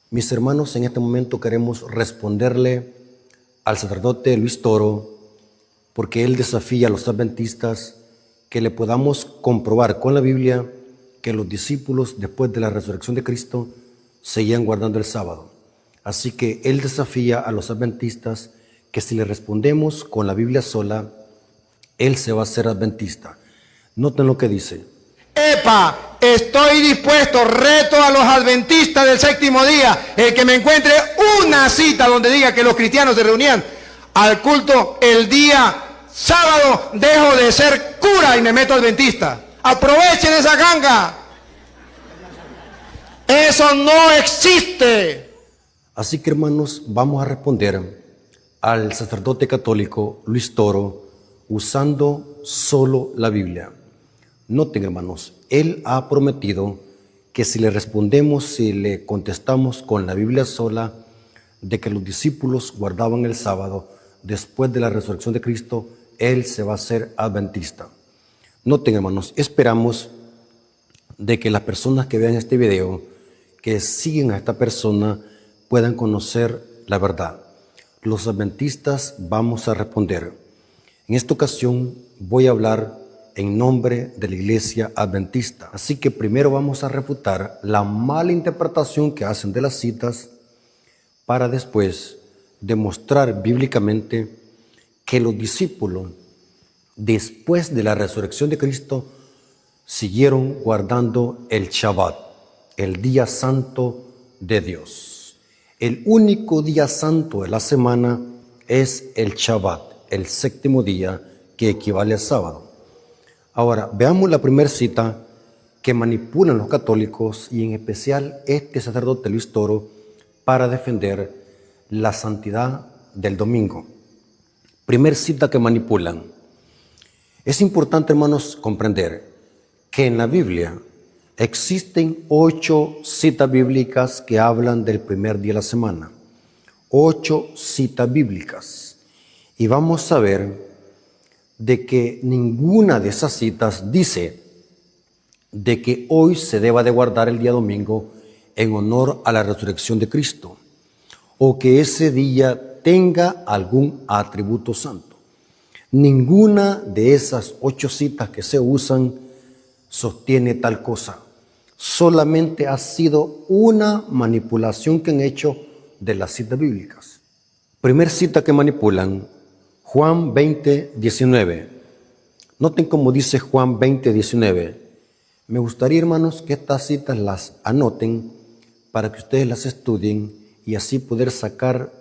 Mis hermanos, en este momento queremos responderle al sacerdote Luis Toro, porque él desafía a los adventistas que le podamos comprobar con la Biblia que los discípulos, después de la resurrección de Cristo, seguían guardando el sábado. Así que él desafía a los adventistas que si le respondemos con la Biblia sola, él se va a hacer adventista. Noten lo que dice. ¡Epa! Estoy dispuesto, reto a los adventistas del séptimo día, el que me encuentre una cita donde diga que los cristianos se reunían al culto el día sábado, dejo de ser cura y me meto adventista. Aprovechen esa ganga. Eso no existe. Así que, hermanos, vamos a responder al sacerdote católico Luis Toro usando solo la Biblia. Noten, hermanos, él ha prometido que si le respondemos, si le contestamos con la Biblia sola, de que los discípulos guardaban el sábado después de la resurrección de Cristo, él se va a hacer adventista. Noten, hermanos, esperamos de que las personas que vean este video, que siguen a esta persona, puedan conocer la verdad. Los adventistas vamos a responder. En esta ocasión voy a hablar en nombre de la Iglesia Adventista. Así que primero vamos a refutar la mala interpretación que hacen de las citas para después demostrar bíblicamente que los discípulos, después de la resurrección de Cristo, siguieron guardando el Shabbat, el día santo de Dios. El único día santo de la semana es el Shabbat, el séptimo día que equivale al sábado. Ahora, veamos la primera cita que manipulan los católicos y en especial este sacerdote Luis Toro para defender la santidad del domingo. Primer cita que manipulan. Es importante, hermanos, comprender que en la Biblia existen 8 citas bíblicas que hablan del primer día de la semana. 8 citas bíblicas. Y vamos a ver de que ninguna de esas citas dice de que hoy se deba de guardar el día domingo en honor a la resurrección de Cristo, o que ese día tenga algún atributo santo. Ninguna de esas 8 citas que se usan sostiene tal cosa. Solamente ha sido una manipulación que han hecho de las citas bíblicas. Primer cita que manipulan, Juan 20, 19. Noten cómo dice Juan 20, 19. Me gustaría, hermanos, que estas citas las anoten para que ustedes las estudien y así poder sacar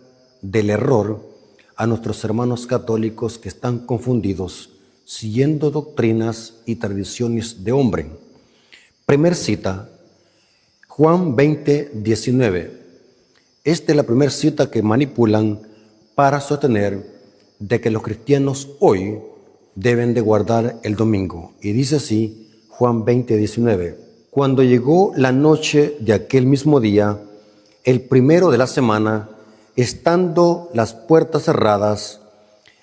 del error a nuestros hermanos católicos que están confundidos, siguiendo doctrinas y tradiciones de hombre. Primer cita, Juan 20, 19. Esta es la primera cita que manipulan para sostener de que los cristianos hoy deben de guardar el domingo. Y dice así, Juan 20, 19. Cuando llegó la noche de aquel mismo día, el primero de la semana, estando las puertas cerradas,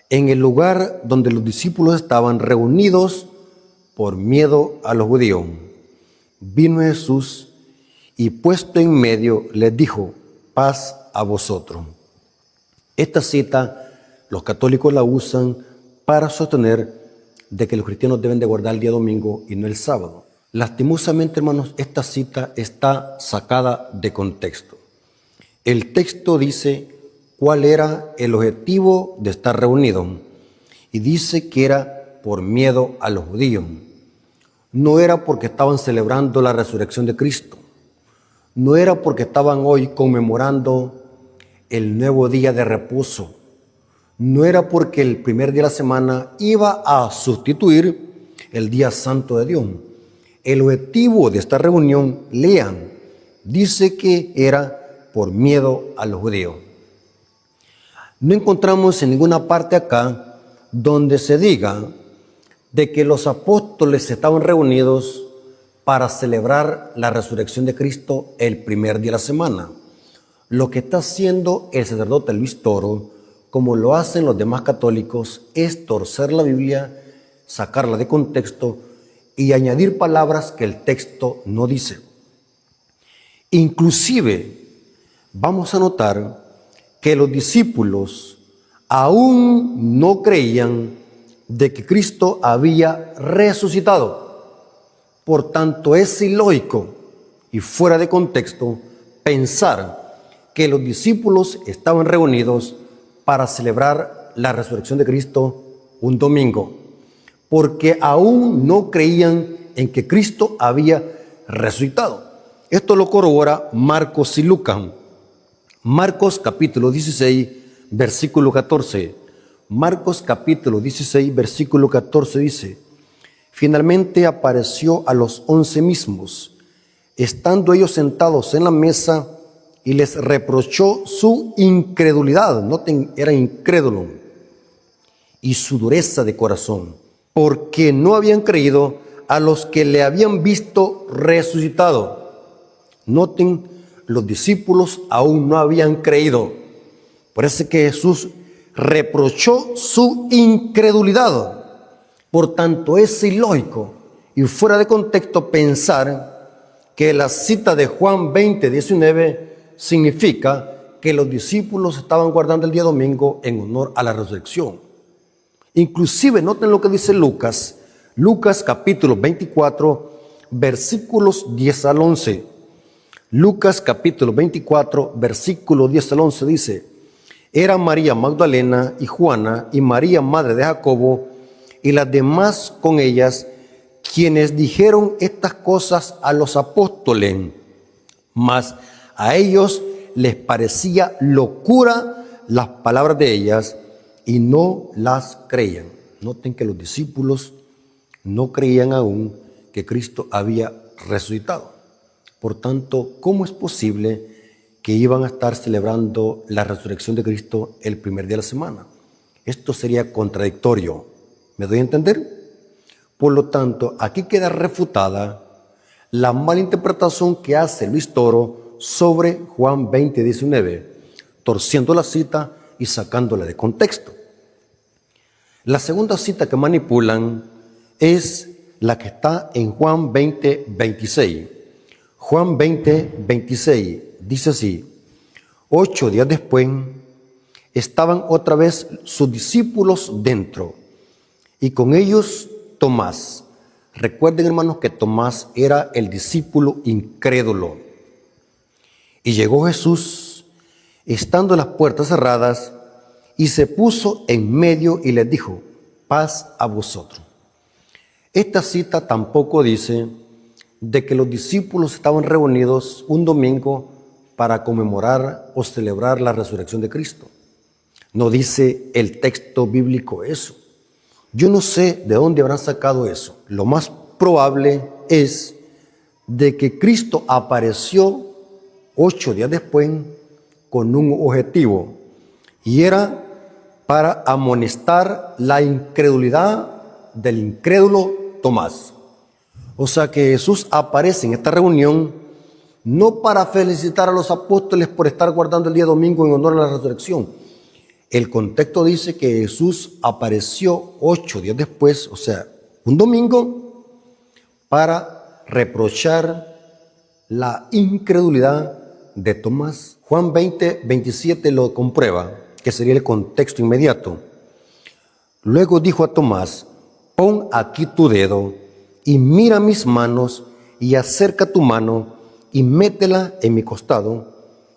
en el lugar donde los discípulos estaban reunidos por miedo a los judíos, vino Jesús y puesto en medio les dijo, paz a vosotros. Esta cita los católicos la usan para sostener de que los cristianos deben de guardar el día domingo y no el sábado. Lastimosamente, hermanos, esta cita está sacada de contexto. El texto dice cuál era el objetivo de estar reunidos y dice que era por miedo a los judíos. No era porque estaban celebrando la resurrección de Cristo. No era porque estaban hoy conmemorando el nuevo día de reposo. No era porque el primer día de la semana iba a sustituir el día santo de Dios. El objetivo de esta reunión, lean, dice que era por miedo a los judíos. No encontramos en ninguna parte acá donde se diga de que los apóstoles estaban reunidos para celebrar la resurrección de Cristo el primer día de la semana. Lo que está haciendo el sacerdote Luis Toro, como lo hacen los demás católicos, es torcer la Biblia, sacarla de contexto y añadir palabras que el texto no dice. Inclusive vamos a notar que los discípulos aún no creían de que Cristo había resucitado. Por tanto, es ilógico y fuera de contexto pensar que los discípulos estaban reunidos para celebrar la resurrección de Cristo un domingo, porque aún no creían en que Cristo había resucitado. Esto lo corrobora Marcos y Lucas. Marcos capítulo 16, versículo 14. Marcos capítulo 16, versículo 14 dice: finalmente apareció a los 11 mismos, estando ellos sentados en la mesa, y les reprochó su incredulidad. Noten, era incrédulo. Y su dureza de corazón, porque no habían creído a los que le habían visto resucitado. Noten, los discípulos aún no habían creído. Parece que Jesús reprochó su incredulidad. Por tanto, es ilógico y fuera de contexto pensar que la cita de Juan 20:19 significa que los discípulos estaban guardando el día domingo en honor a la resurrección. Inclusive, noten lo que dice Lucas. Lucas capítulo 24, versículos 10 al 11. Lucas capítulo 24, versículo 10 al 11 dice: era María Magdalena y Juana y María, madre de Jacobo, y las demás con ellas, quienes dijeron estas cosas a los apóstoles. Mas a ellos les parecía locura las palabras de ellas y no las creían. Noten que los discípulos no creían aún que Cristo había resucitado. Por tanto, ¿cómo es posible que iban a estar celebrando la resurrección de Cristo el primer día de la semana? Esto sería contradictorio. ¿Me doy a entender? Por lo tanto, aquí queda refutada la mala interpretación que hace Luis Toro sobre Juan 20:19, torciendo la cita y sacándola de contexto. La segunda cita que manipulan es la que está en Juan 20:26. Juan 20:26 dice así: 8 días después estaban otra vez sus discípulos dentro, y con ellos Tomás. Recuerden, hermanos, que Tomás era el discípulo incrédulo. Y llegó Jesús, estando las puertas cerradas, y se puso en medio y les dijo: paz a vosotros. Esta cita tampoco dice de que los discípulos estaban reunidos un domingo para conmemorar o celebrar la resurrección de Cristo. No dice el texto bíblico eso. Yo no sé de dónde habrán sacado eso. Lo más probable es de que Cristo apareció 8 días después con un objetivo, y era para amonestar la incredulidad del incrédulo Tomás. O sea que Jesús aparece en esta reunión no para felicitar a los apóstoles por estar guardando el día domingo en honor a la resurrección. El contexto dice que Jesús apareció 8 días después, o sea, un domingo, para reprochar la incredulidad de Tomás. Juan 20:27 lo comprueba, que sería el contexto inmediato. Luego dijo a Tomás: pon aquí tu dedo y mira mis manos, y acerca tu mano y métela en mi costado,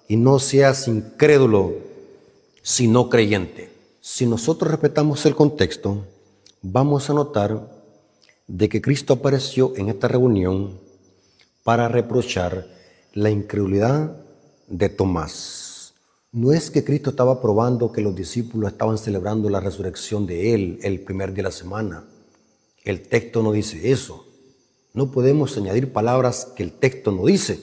y no seas incrédulo, sino creyente. Si nosotros respetamos el contexto, vamos a notar de que Cristo apareció en esta reunión para reprochar la incredulidad de Tomás. No es que Cristo estaba probando que los discípulos estaban celebrando la resurrección de Él el primer día de la semana. El texto no dice eso. No podemos añadir palabras que el texto no dice.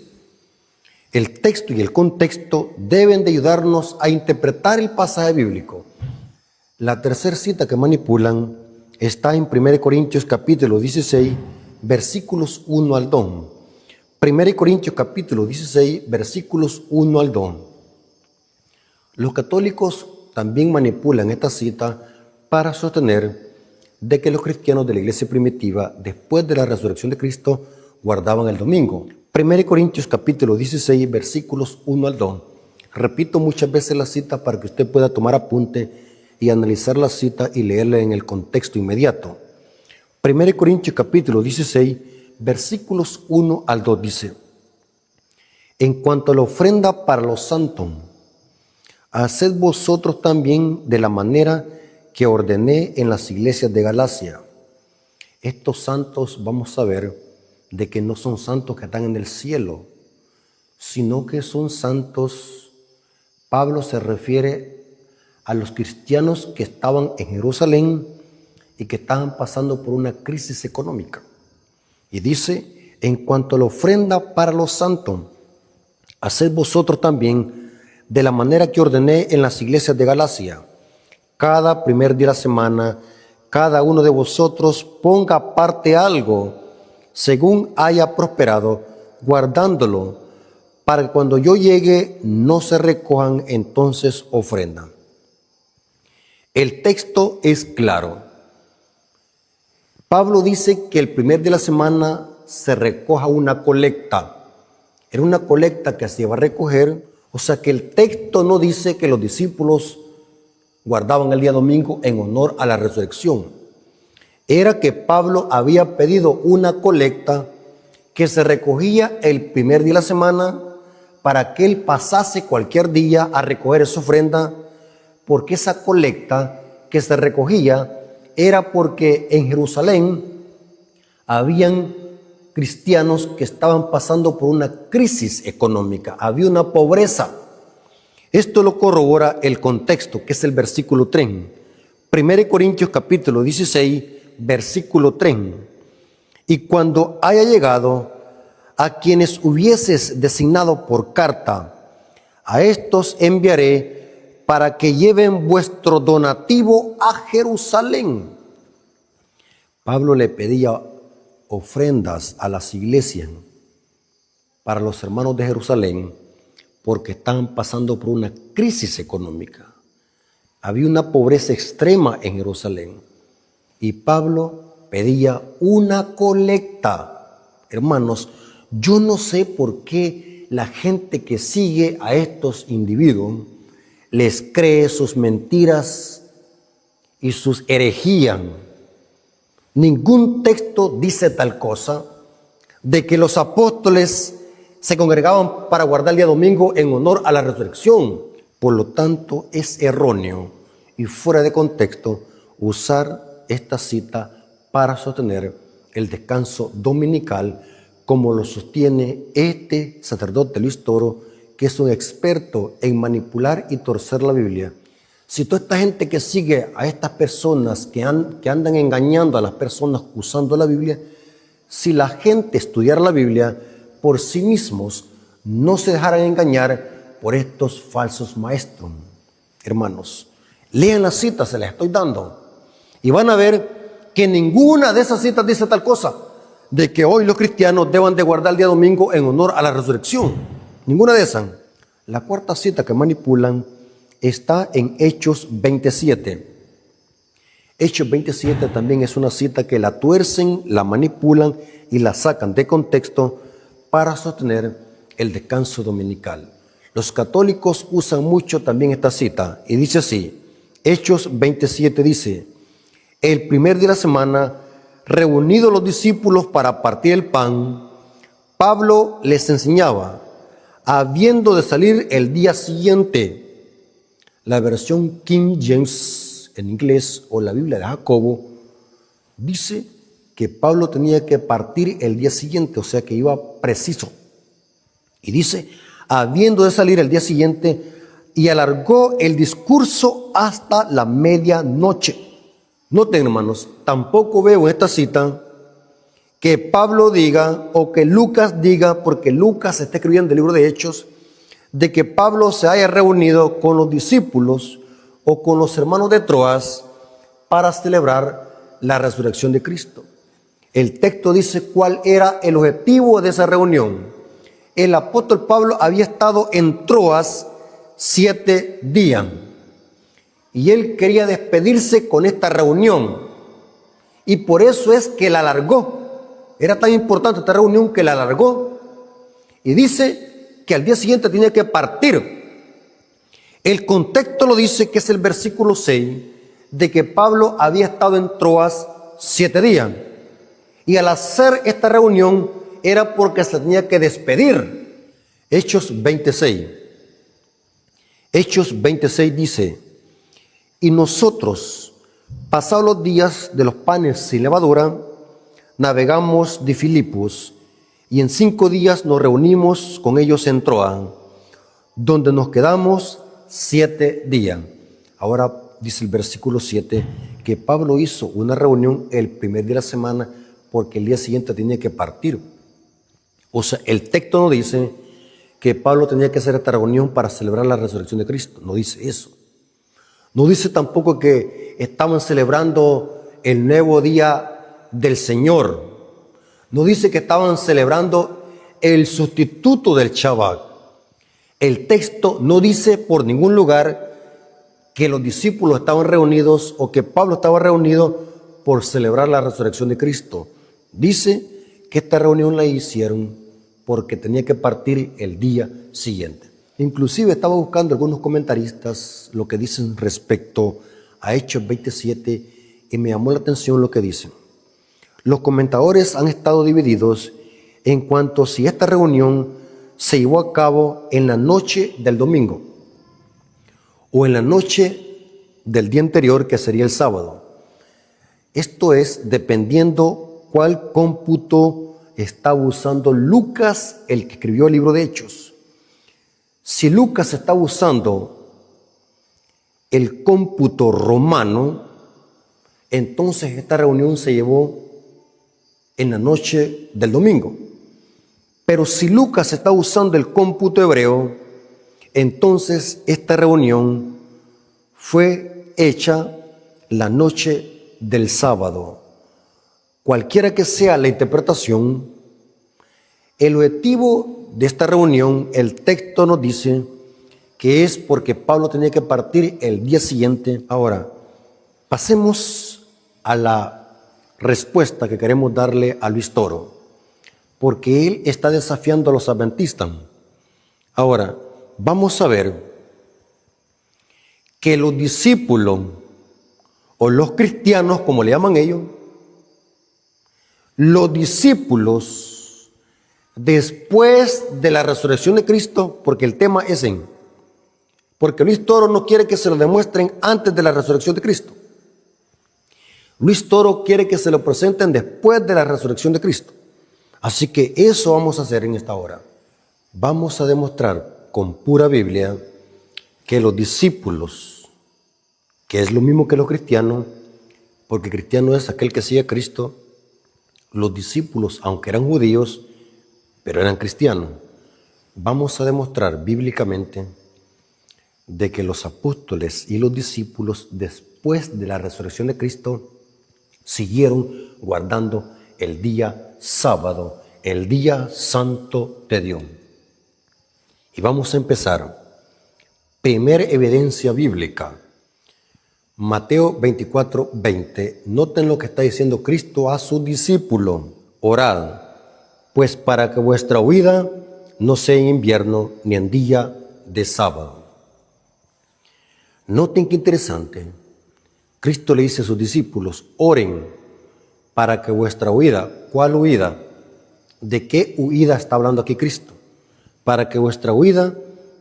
El texto y el contexto deben de ayudarnos a interpretar el pasaje bíblico. La tercera cita que manipulan está en 1 Corintios capítulo 16, versículos 1 al 2. 1 Corintios capítulo 16, versículos 1 al 2. Los católicos también manipulan esta cita para sostener de que los cristianos de la iglesia primitiva, después de la resurrección de Cristo, guardaban el domingo. 1 Corintios capítulo 16, versículos 1 al 2. Repito muchas veces la cita para que usted pueda tomar apunte y analizar la cita y leerla en el contexto inmediato. 1 Corintios capítulo 16, versículos 1 al 2 dice: en cuanto a la ofrenda para los santos, haced vosotros también de la manera que ordené en las iglesias de Galacia. Estos santos, vamos a ver, de que no son santos que están en el cielo, sino que son santos. Pablo se refiere a los cristianos que estaban en Jerusalén y que estaban pasando por una crisis económica. Y dice: en cuanto a la ofrenda para los santos, haced vosotros también de la manera que ordené en las iglesias de Galacia. Cada primer día de la semana, cada uno de vosotros ponga aparte algo, según haya prosperado, guardándolo, para que cuando yo llegue no se recojan entonces ofrenda. El texto es claro. Pablo dice que el primer día de la semana se recoja una colecta. Era una colecta que se iba a recoger, o sea que el texto no dice que los discípulos guardaban el día domingo en honor a la resurrección. Era que Pablo había pedido una colecta que se recogía el primer día de la semana para que él pasase cualquier día a recoger esa ofrenda, porque esa colecta que se recogía era porque en Jerusalén habían cristianos que estaban pasando por una crisis económica, había una pobreza. Esto lo corrobora el contexto, que es el versículo 3. 1 Corintios capítulo 16, versículo 3. Y cuando haya llegado a quienes hubieses designado por carta, a estos enviaré para que lleven vuestro donativo a Jerusalén. Pablo le pedía ofrendas a las iglesias para los hermanos de Jerusalén porque estaban pasando por una crisis económica. Había una pobreza extrema en Jerusalén y Pablo pedía una colecta. Hermanos, yo no sé por qué la gente que sigue a estos individuos les cree sus mentiras y sus herejías. Ningún texto dice tal cosa de que los apóstoles se congregaban para guardar el día domingo en honor a la resurrección. Por lo tanto, es erróneo y fuera de contexto usar esta cita para sostener el descanso dominical, como lo sostiene este sacerdote Luis Toro, que es un experto en manipular y torcer la Biblia. Si toda esta gente que sigue a estas personas que andan engañando a las personas usando la Biblia, si la gente estudiara la Biblia por sí mismos, no se dejaran engañar por estos falsos maestros. Hermanos, lean las citas, se las estoy dando, y van a ver que ninguna de esas citas dice tal cosa, de que hoy los cristianos deban de guardar el día domingo en honor a la resurrección. Ninguna de esas. La cuarta cita que manipulan está en Hechos 27. Hechos 27 también es una cita que la tuercen, la manipulan y la sacan de contexto para sostener el descanso dominical. Los católicos usan mucho también esta cita y dice así: Hechos 27 dice: el primer día de la semana, reunidos los discípulos para partir el pan, Pablo les enseñaba, habiendo de salir el día siguiente. La versión King James en inglés o la Biblia de Jacobo dice que Pablo tenía que partir el día siguiente, o sea que iba preciso. Y dice, habiendo de salir el día siguiente, y alargó el discurso hasta la medianoche. Noten, hermanos, tampoco veo en esta cita que Pablo diga o que Lucas diga, porque Lucas está escribiendo el libro de Hechos, de que Pablo se haya reunido con los discípulos o con los hermanos de Troas para celebrar la resurrección de Cristo. El texto dice cuál era el objetivo de esa reunión. El apóstol Pablo había estado en Troas 7 días y él quería despedirse con esta reunión y por eso es que la alargó. Era tan importante esta reunión que la alargó y dice que al día siguiente tenía que partir. El contexto lo dice, que es el versículo 6, de que Pablo había estado en Troas 7 días. Y al hacer esta reunión era porque se tenía que despedir. Hechos 26. Hechos 26 dice: y nosotros, pasados los días de los panes sin levadura, navegamos de Filipos, y en 5 días nos reunimos con ellos en Troa, donde nos quedamos 7 días. Ahora dice el versículo 7 que Pablo hizo una reunión el primer día de la semana porque el día siguiente tenía que partir. O sea, el texto no dice que Pablo tenía que hacer esta reunión para celebrar la resurrección de Cristo. No dice eso. No dice tampoco que estaban celebrando el nuevo día del Señor. No dice que estaban celebrando el sustituto del Shabbat. El texto no dice por ningún lugar que los discípulos estaban reunidos o que Pablo estaba reunido por celebrar la resurrección de Cristo. Dice que esta reunión la hicieron porque tenía que partir el día siguiente. Inclusive estaba buscando algunos comentaristas lo que dicen respecto a Hechos 27 y me llamó la atención lo que dicen. Los comentadores han estado divididos en cuanto a si esta reunión se llevó a cabo en la noche del domingo o en la noche del día anterior, que sería el sábado. Esto es dependiendo cuál cómputo está usando Lucas, el que escribió el libro de Hechos. Si Lucas está usando el cómputo romano, entonces esta reunión se llevó en la noche del domingo. Pero si Lucas está usando el cómputo hebreo, entonces esta reunión fue hecha la noche del sábado. Cualquiera que sea la interpretación, el objetivo de esta reunión, el texto nos dice que es porque Pablo tenía que partir el día siguiente. Ahora, pasemos a la respuesta que queremos darle a Luis Toro, porque él está desafiando a los adventistas. Ahora, vamos a ver que los discípulos o los cristianos, como le llaman ellos, los discípulos después de la resurrección de Cristo, porque el tema es porque Luis Toro no quiere que se lo demuestren antes de la resurrección de Cristo. Luis Toro quiere que se lo presenten después de la resurrección de Cristo. Así que eso vamos a hacer en esta hora. Vamos a demostrar con pura Biblia que los discípulos, que es lo mismo que los cristianos, porque cristiano es aquel que sigue a Cristo, los discípulos, aunque eran judíos, pero eran cristianos, vamos a demostrar bíblicamente de que los apóstoles y los discípulos, después de la resurrección de Cristo, siguieron guardando el día sábado, el día santo de Dios. Y vamos a empezar. Primera evidencia bíblica. Mateo 24:20. Noten lo que está diciendo Cristo a sus discípulos. Orad, pues para que vuestra huida no sea en invierno ni en día de sábado. Noten qué interesante. Cristo le dice a sus discípulos, oren para que vuestra huida, ¿cuál huida? ¿De qué huida está hablando aquí Cristo? Para que vuestra huida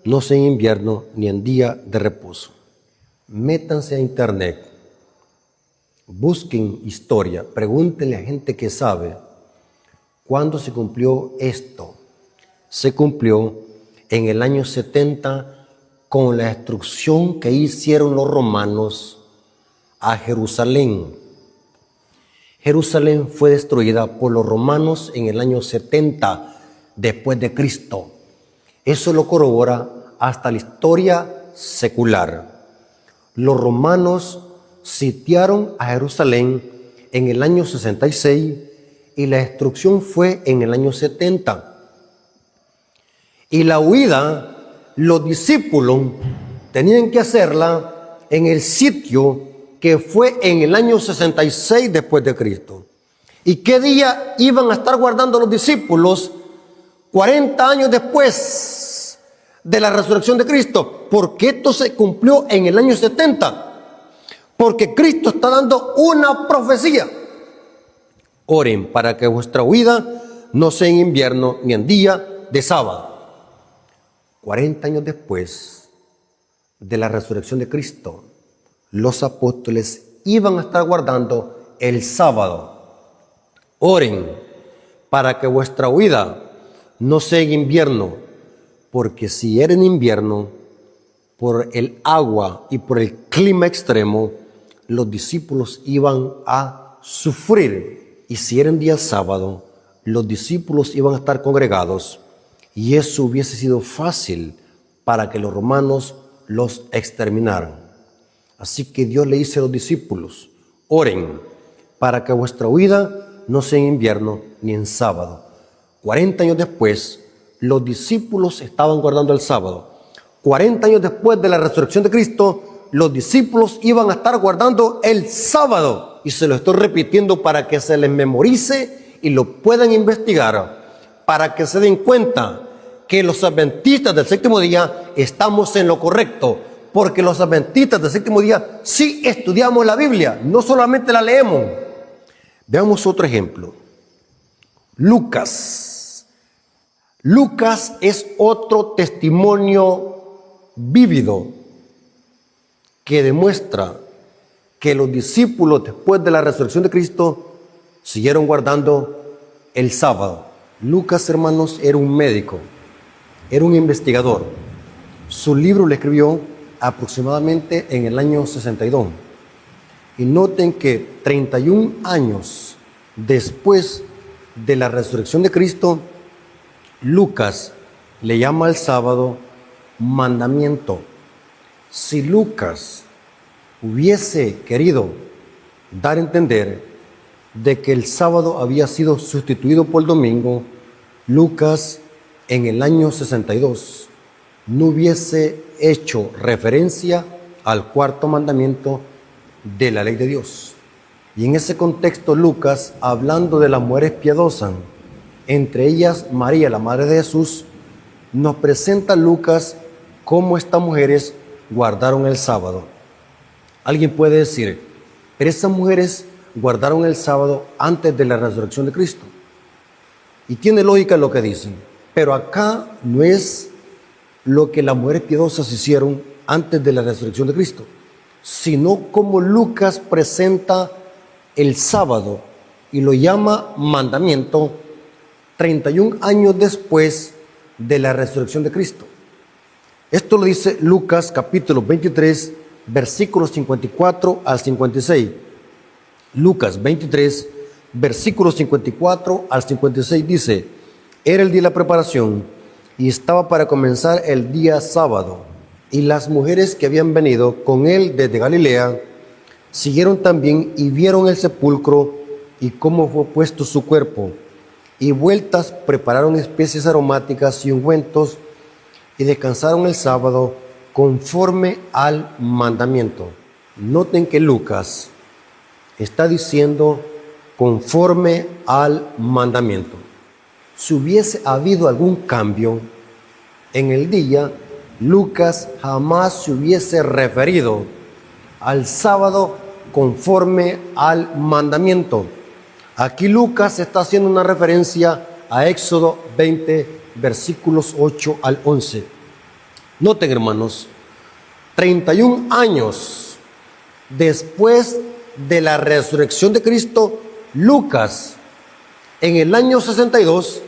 no sea en invierno ni en día de reposo. Métanse a internet, busquen historia, pregúntenle a gente que sabe cuándo se cumplió esto. Se cumplió en el año 70 con la destrucción que hicieron los romanos a Jerusalén. Jerusalén fue destruida por los romanos en el año 70 después de Cristo. Eso lo corrobora hasta la historia secular. Los romanos sitiaron a Jerusalén en el año 66 y la destrucción fue en el año 70. Y la huida, los discípulos tenían que hacerla en el sitio que fue en el año 66 después de Cristo. ¿Y qué día iban a estar guardando los discípulos 40 años después de la resurrección de Cristo, porque esto se cumplió en el año 70. Porque Cristo está dando una profecía. Oren para que vuestra huida no sea en invierno ni en día de sábado. 40 años después de la resurrección de Cristo, los apóstoles iban a estar guardando el sábado. Oren para que vuestra huida no sea en invierno, porque si era en invierno, por el agua y por el clima extremo, los discípulos iban a sufrir. Y si era en día sábado, los discípulos iban a estar congregados, y eso hubiese sido fácil para que los romanos los exterminaran. Así que Dios le dice a los discípulos: oren para que vuestra huida no sea en invierno ni en sábado. 40 años después, los discípulos estaban guardando el sábado. 40 años después de la resurrección de Cristo, los discípulos iban a estar guardando el sábado. Y se lo estoy repitiendo para que se les memorice y lo puedan investigar, para que se den cuenta que los adventistas del séptimo día estamos en lo correcto, porque los adventistas del séptimo día sí estudiamos la Biblia, no solamente la leemos. Veamos otro ejemplo. Lucas. Lucas es otro testimonio vívido que demuestra que los discípulos, después de la resurrección de Cristo, siguieron guardando el sábado. Lucas, hermanos, era un médico, era un investigador. Su libro lo escribió aproximadamente en el año 62. Y noten que 31 años después de la resurrección de Cristo, Lucas le llama al sábado mandamiento. Si Lucas hubiese querido dar a entender de que el sábado había sido sustituido por el domingo, Lucas en el año 62 no hubiese hecho referencia al cuarto mandamiento de la ley de Dios. Y en ese contexto, Lucas, hablando de las mujeres piadosas, entre ellas María, la madre de Jesús, nos presenta Lucas cómo estas mujeres guardaron el sábado. Alguien puede decir, pero esas mujeres guardaron el sábado antes de la resurrección de Cristo. Y tiene lógica lo que dicen, pero acá no es lo que las mujeres piadosas hicieron antes de la resurrección de Cristo, sino como Lucas presenta el sábado y lo llama mandamiento 31 años después de la resurrección de Cristo. Esto lo dice Lucas capítulo 23, versículos 54 al 56. Lucas 23, versículos 54 al 56 dice: era el día de la preparación y estaba para comenzar el día sábado, y las mujeres que habían venido con él desde Galilea siguieron también y vieron el sepulcro y cómo fue puesto su cuerpo, y vueltas prepararon especies aromáticas y ungüentos, y descansaron el sábado conforme al mandamiento. Noten que Lucas está diciendo conforme al mandamiento. Si hubiese habido algún cambio en el día, Lucas jamás se hubiese referido al sábado conforme al mandamiento. Aquí Lucas está haciendo una referencia a Éxodo 20, versículos 8 al 11. Noten, hermanos, 31 años después de la resurrección de Cristo, Lucas, en el año 62,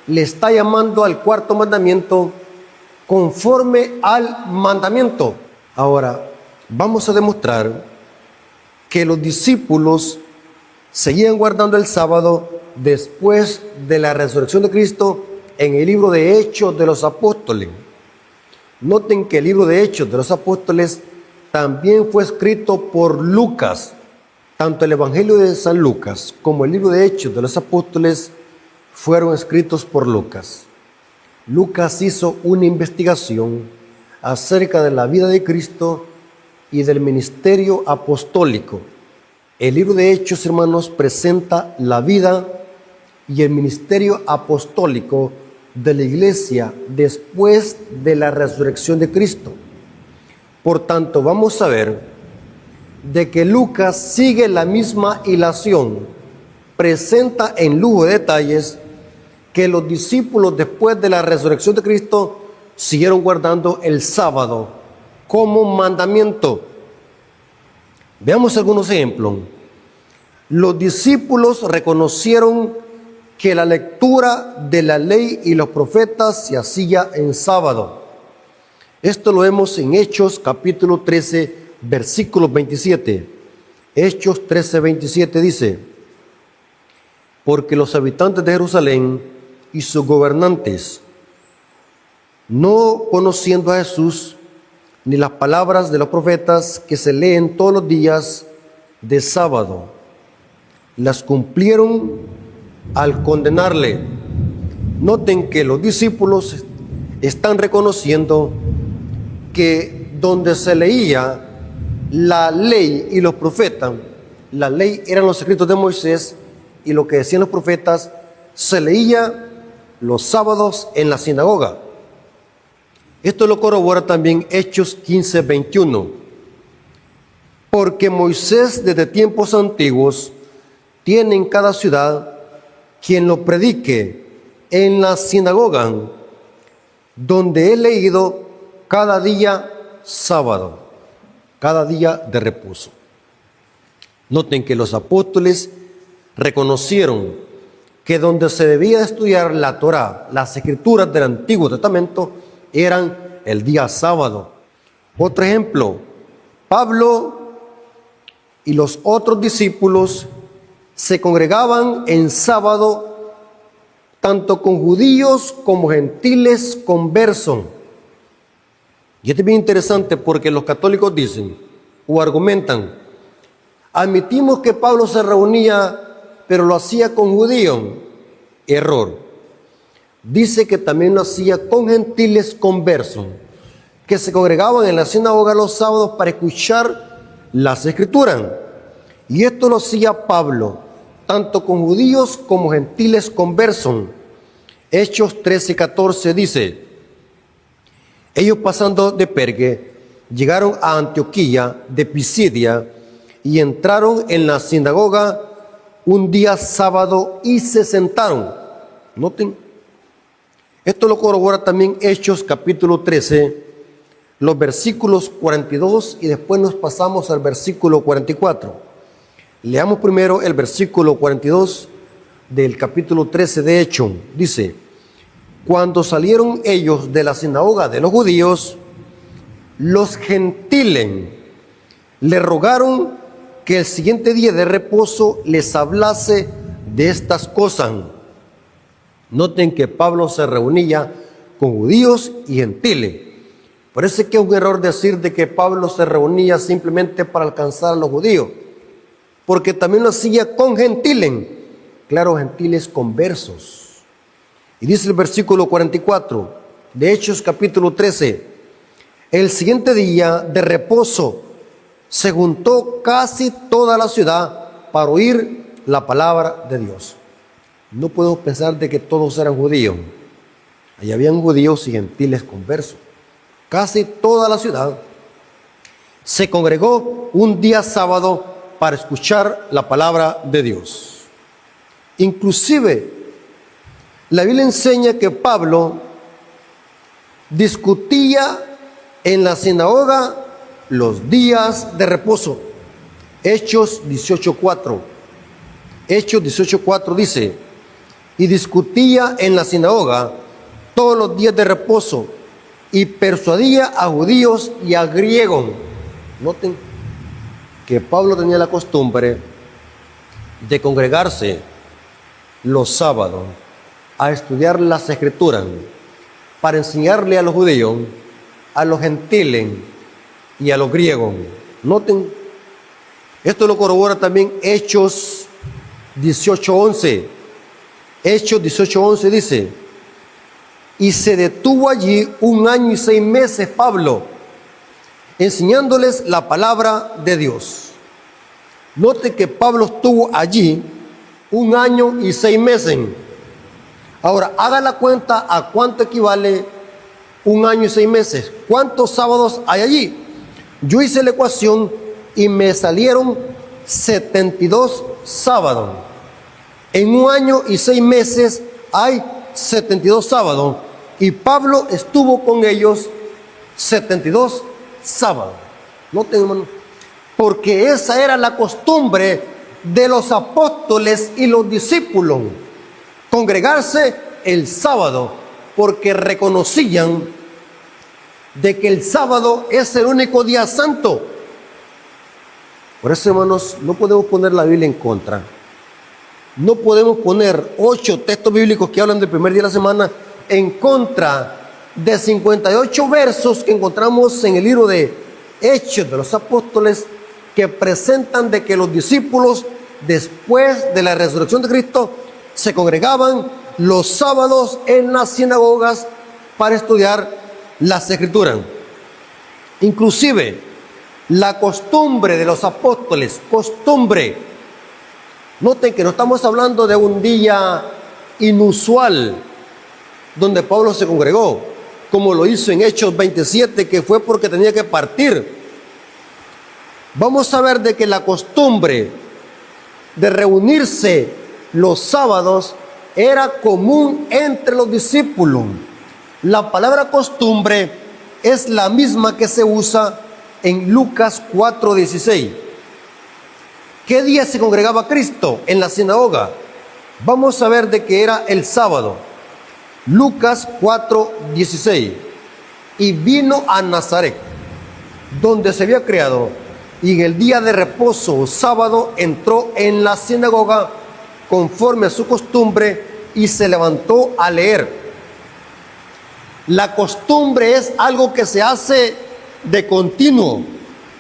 le está llamando al cuarto mandamiento conforme al mandamiento. Ahora, vamos a demostrar que los discípulos seguían guardando el sábado después de la resurrección de Cristo en el libro de Hechos de los Apóstoles. Noten que el libro de Hechos de los Apóstoles también fue escrito por Lucas. Tanto el Evangelio de San Lucas como el libro de Hechos de los Apóstoles fueron escritos por Lucas. Lucas hizo una investigación acerca de la vida de Cristo y del ministerio apostólico. El libro de Hechos, hermanos, presenta la vida y el ministerio apostólico de la iglesia después de la resurrección de Cristo. Por tanto, vamos a ver de que Lucas sigue la misma hilación, presenta en lujo de detalles que los discípulos después de la resurrección de Cristo siguieron guardando el sábado como mandamiento. Veamos algunos ejemplos. Los discípulos reconocieron que la lectura de la ley y los profetas se hacía en sábado. Esto lo vemos en Hechos capítulo 13, versículo 27. Hechos 13, 27 dice: porque los habitantes de Jerusalén y sus gobernantes, no conociendo a Jesús ni las palabras de los profetas que se leen todos los días de sábado, las cumplieron al condenarle. Noten que los discípulos están reconociendo que donde se leía la ley y los profetas, la ley eran los escritos de Moisés y lo que decían los profetas se leía los sábados en la sinagoga. Esto lo corrobora también Hechos 15, 21. Porque Moisés desde tiempos antiguos tiene en cada ciudad quien lo predique en la sinagoga, donde he leído cada día sábado, cada día de reposo. Noten que los apóstoles reconocieron que donde se debía estudiar la Torá, las escrituras del Antiguo Testamento, eran el día sábado. Otro ejemplo, Pablo y los otros discípulos se congregaban en sábado tanto con judíos como gentiles conversos. Y esto es bien interesante porque los católicos dicen o argumentan: admitimos que Pablo se reunía, pero lo hacía con judíos. Error. Dice que también lo hacía con gentiles conversos, que se congregaban en la sinagoga los sábados para escuchar las escrituras. Y esto lo hacía Pablo, tanto con judíos como gentiles conversos. Hechos 13, 14 dice: ellos pasando de Perge, llegaron a Antioquía de Pisidia y entraron en la sinagoga un día sábado y se sentaron. Noten, esto lo corrobora también Hechos capítulo 13, los versículos 42 y después nos pasamos al versículo 44. Leamos primero el versículo 42 del capítulo 13 de Hechos. Dice: cuando salieron ellos de la sinagoga de los judíos, los gentiles le rogaron que el siguiente día de reposo les hablase de estas cosas. Noten que Pablo se reunía con judíos y gentiles. Parece que es un error decir de que Pablo se reunía simplemente para alcanzar a los judíos, porque también lo hacía con gentiles, claro, gentiles conversos. Y dice el versículo 44 de Hechos capítulo 13: el siguiente día de reposo se juntó casi toda la ciudad para oír la palabra de Dios. No podemos pensar de que todos eran judíos. Allí habían judíos y gentiles conversos. Casi toda la ciudad se congregó un día sábado para escuchar la palabra de Dios. Inclusive, la Biblia enseña que Pablo discutía en la sinagoga los días de reposo. Hechos 18:4. Hechos 18:4 dice: y discutía en la sinagoga todos los días de reposo y persuadía a judíos y a griegos. Noten que Pablo tenía la costumbre de congregarse los sábados a estudiar las escrituras para enseñarle a los judíos, a los gentiles y a los griegos. Noten, esto lo corrobora también Hechos 18:11. Hechos 18:11 dice: y se detuvo allí 1 año y 6 meses Pablo, enseñándoles la palabra de Dios. Note que Pablo estuvo allí 1 año y 6 meses. Ahora, haga la cuenta a cuánto equivale un año y 6 meses. ¿Cuántos sábados hay allí? Yo hice la ecuación y me salieron 72 sábados. En un año y 6 meses hay 72 sábados. Y Pablo estuvo con ellos 72 sábados. Noten, hermano, porque esa era la costumbre de los apóstoles y los discípulos, congregarse el sábado, porque reconocían de que el sábado es el único día santo. Por eso, hermanos, no podemos poner la Biblia en contra. No podemos poner 8 textos bíblicos que hablan del primer día de la semana en contra de 58 versos que encontramos en el libro de Hechos de los Apóstoles, que presentan de que los discípulos, después de la resurrección de Cristo, se congregaban los sábados en las sinagogas para estudiar las Escrituras. Inclusive, la costumbre de los apóstoles, noten que no estamos hablando de un día inusual donde Pablo se congregó, como lo hizo en Hechos 27, que fue porque tenía que partir. Vamos a ver de que la costumbre de reunirse los sábados era común entre los discípulos. La palabra costumbre es la misma que se usa en Lucas 4:16. ¿Qué día se congregaba Cristo en la sinagoga? Vamos a ver de que era el sábado. Lucas 4:16. Y vino a Nazaret, donde se había criado, y en el día de reposo, sábado, entró en la sinagoga conforme a su costumbre y se levantó a leer. La costumbre es algo que se hace de continuo,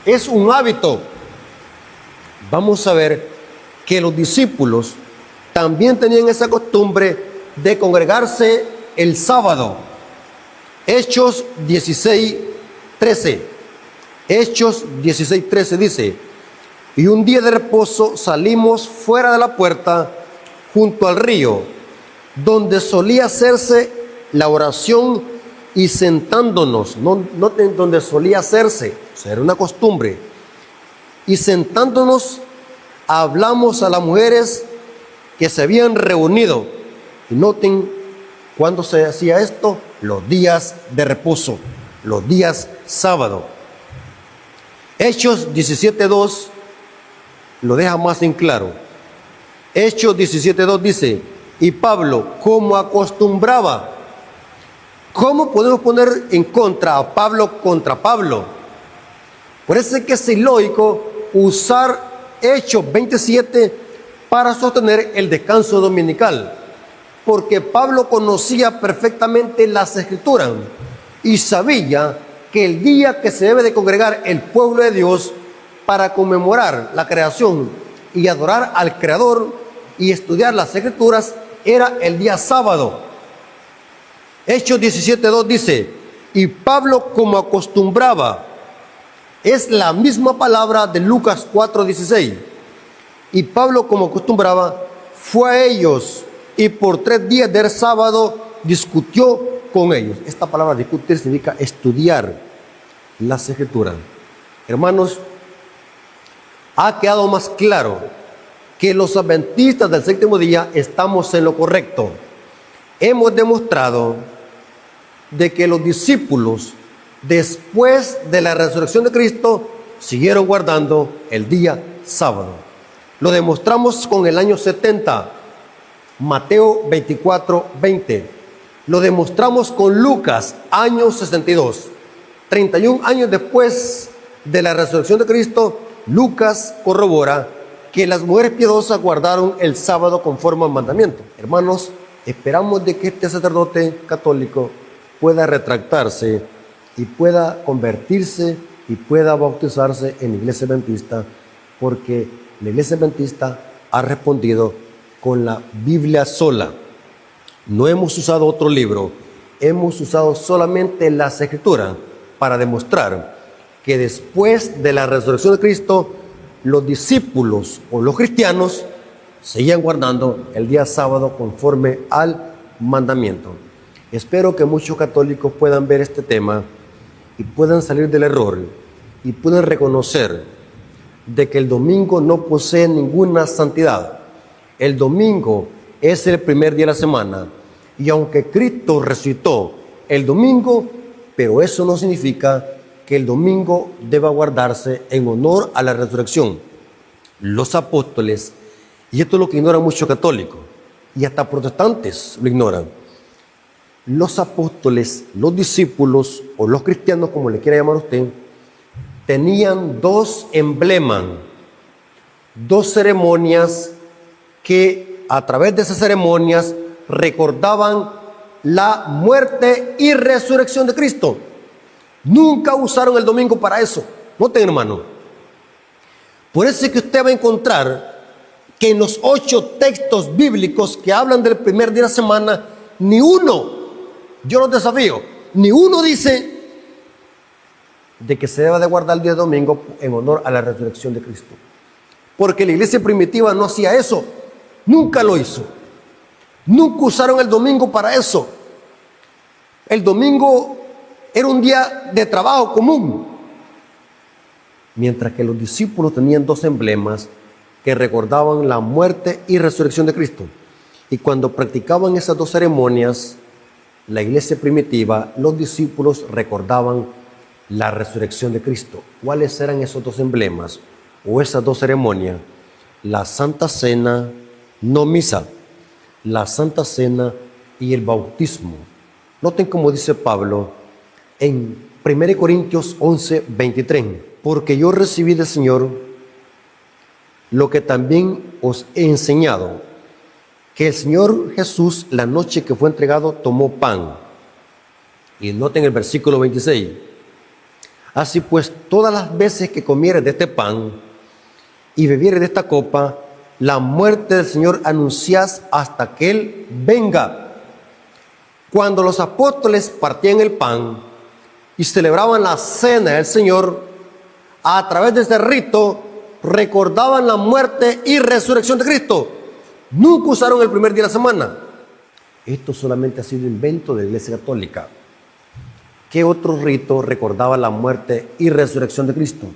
es un hábito. Vamos a ver que los discípulos también tenían esa costumbre de congregarse el sábado. Hechos 16:13. Hechos 16:13 dice: y un día de reposo salimos fuera de la puerta junto al río, donde solía hacerse la oración, y sentándonos, noten donde solía hacerse, o sea, era una costumbre, y sentándonos hablamos a las mujeres que se habían reunido. Y noten cuándo se hacía esto: los días de reposo, los días sábado. Hechos 17:2 lo deja más en claro. Hechos 17:2 dice: y Pablo, como acostumbraba. ¿Cómo podemos poner en contra a Pablo contra Pablo? Por eso es que es ilógico usar Hechos 27 para sostener el descanso dominical, porque Pablo conocía perfectamente las Escrituras y sabía que el día que se debe de congregar el pueblo de Dios para conmemorar la creación y adorar al Creador y estudiar las Escrituras era el día sábado. Hechos 17:2 dice: y Pablo, como acostumbraba. Es la misma palabra de Lucas 4:16. Y Pablo, como acostumbraba, fue a ellos y por 3 días del sábado discutió con ellos. Esta palabra discutir significa estudiar las Escrituras. Hermanos, ha quedado más claro que los adventistas del séptimo día estamos en lo correcto. Hemos demostrado de que los discípulos, después de la resurrección de Cristo, siguieron guardando el día sábado. Lo demostramos con el año 70, Mateo 24:20. Lo demostramos con Lucas, año 62. 31 años después de la resurrección de Cristo, Lucas corrobora que las mujeres piadosas guardaron el sábado conforme al mandamiento. Hermanos, esperamos de que este sacerdote católico pueda retractarse y pueda convertirse y pueda bautizarse en la Iglesia Adventista, porque la Iglesia Adventista ha respondido con la Biblia sola. No hemos usado otro libro, hemos usado solamente las Escrituras para demostrar que después de la resurrección de Cristo, los discípulos o los cristianos seguían guardando el día sábado conforme al mandamiento. Espero que muchos católicos puedan ver este tema y puedan salir del error y puedan reconocer de que el domingo no posee ninguna santidad. El domingo es el primer día de la semana y aunque Cristo resucitó el domingo, pero eso no significa que el domingo deba guardarse en honor a la resurrección. Los apóstoles, y esto es lo que ignoran muchos católicos y hasta protestantes lo ignoran, los apóstoles, los discípulos o los cristianos, como le quiera llamar usted, tenían dos emblemas, dos ceremonias que a través de esas ceremonias recordaban la muerte y resurrección de Cristo. Nunca usaron el domingo para eso. Noten, hermano. Por eso es que usted va a encontrar que en los 8 textos bíblicos que hablan del primer día de la semana, ni uno, yo los desafío, ni uno dice de que se deba de guardar el día de domingo en honor a la resurrección de Cristo. Porque la iglesia primitiva no hacía eso. Nunca lo hizo. Nunca usaron el domingo para eso. El domingo era un día de trabajo común. Mientras que los discípulos tenían dos emblemas que recordaban la muerte y resurrección de Cristo. Y cuando practicaban esas dos ceremonias, la iglesia primitiva, los discípulos recordaban la resurrección de Cristo. ¿Cuáles eran esos dos emblemas o esas dos ceremonias? La Santa Cena, no misa, la Santa Cena y el bautismo. Noten cómo dice Pablo en 1 Corintios 11, 23. Porque yo recibí del Señor lo que también os he enseñado, que el Señor Jesús, la noche que fue entregado, tomó pan. Y noten el versículo 26. Así pues, todas las veces que comieres de este pan y bebieres de esta copa, la muerte del Señor anunciás hasta que Él venga. Cuando los apóstoles partían el pan y celebraban la cena del Señor, a través de este rito recordaban la muerte y resurrección de Cristo. Nunca usaron el primer día de la semana. Esto solamente ha sido invento de la Iglesia Católica. ¿Qué otro rito recordaba la muerte y resurrección de Cristo?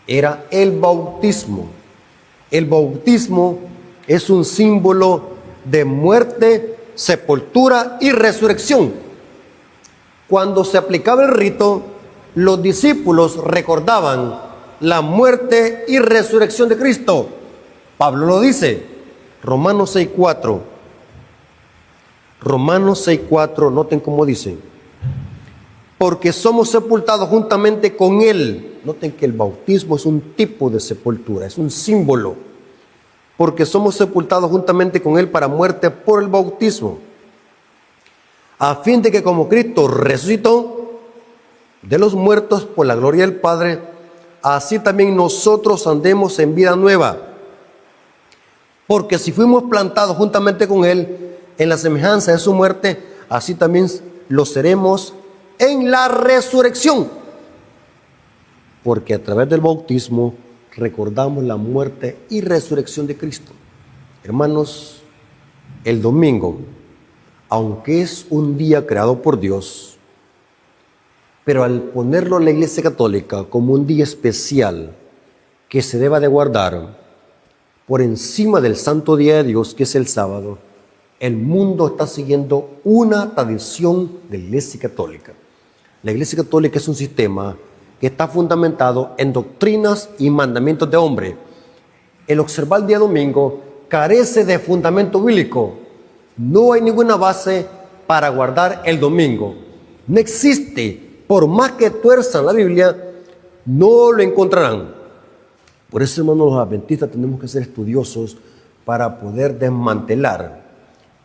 Era el bautismo. El bautismo es un símbolo de muerte, sepultura y resurrección. Cuando se aplicaba el rito, los discípulos recordaban la muerte y resurrección de Cristo. Pablo lo dice, Romanos 6:4. Romanos 6:4, noten cómo dice. Porque somos sepultados juntamente con Él. Noten que el bautismo es un tipo de sepultura, es un símbolo. Porque somos sepultados juntamente con Él para muerte por el bautismo, a fin de que como Cristo resucitó de los muertos por la gloria del Padre, así también nosotros andemos en vida nueva. Porque si fuimos plantados juntamente con Él en la semejanza de su muerte, así también lo seremos en la resurrección. Porque a través del bautismo recordamos la muerte y resurrección de Cristo. Hermanos, el domingo, aunque es un día creado por Dios, pero al ponerlo en la Iglesia Católica como un día especial que se deba de guardar por encima del santo día de Dios, que es el sábado, el mundo está siguiendo una tradición de la Iglesia Católica. La Iglesia Católica es un sistema que está fundamentado en doctrinas y mandamientos de hombre. El observar el día domingo carece de fundamento bíblico. No hay ninguna base para guardar el domingo. No existe. Por más que tuerzan la Biblia, no lo encontrarán. Por eso, hermanos, los adventistas tenemos que ser estudiosos para poder desmantelar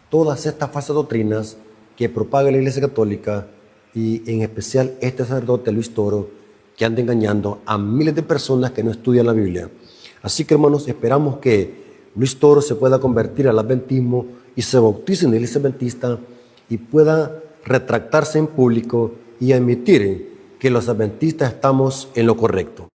todas estas falsas doctrinas que propaga la Iglesia Católica y en especial este sacerdote Luis Toro, que anda engañando a miles de personas que no estudian la Biblia. Así que, hermanos, esperamos que Luis Toro se pueda convertir al adventismo y se bautice en la Iglesia Adventista y pueda retractarse en público y admitir que los adventistas estamos en lo correcto.